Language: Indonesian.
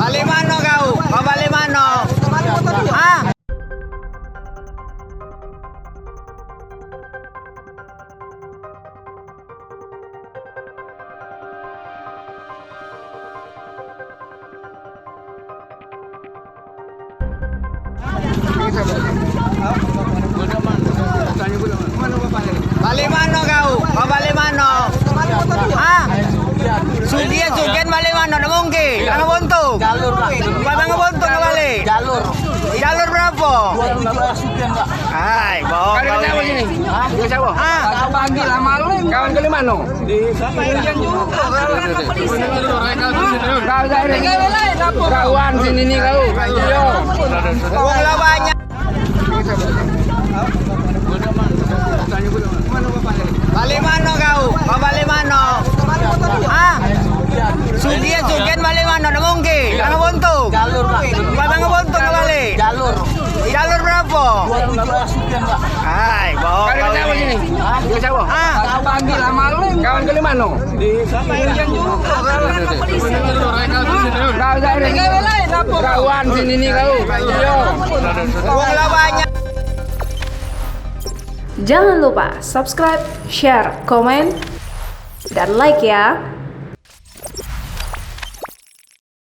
Balik mano kau? Kau balik mano? Ah? Balik mano kau? Kau balik mano? Ah? Sugian balik mano? Tidak mungkin. Karena buntung. Jalur Pak. Karena buntung kembali. Jalur. Jalur berapa? 27 sugian Pak. Hai, bohong kau ini. Dia siapa? Ah? Kau panggil sama lu. Kawan ke mana? Di Pilihan juga. Kau dari kawan sini nih kau. Ayo. Uang lah banyak. Balik mano kau? Kau balik mano? Ah? Sugian balik mano? Tidak mungkin. Karena buntung. Jalur Pak. Karena buntung kembali. Jalur. Jalur berapa? 27 sugian Pak. Hai, bohong kau ini. Dia siapa? Ah? Kau panggil sama lu. Kawan ke mana? Di Pilihan juga. Kau dari kawan sini nih kau. Ayo. Uang lah banyak. Jangan lupa subscribe, share, komen, dan like ya.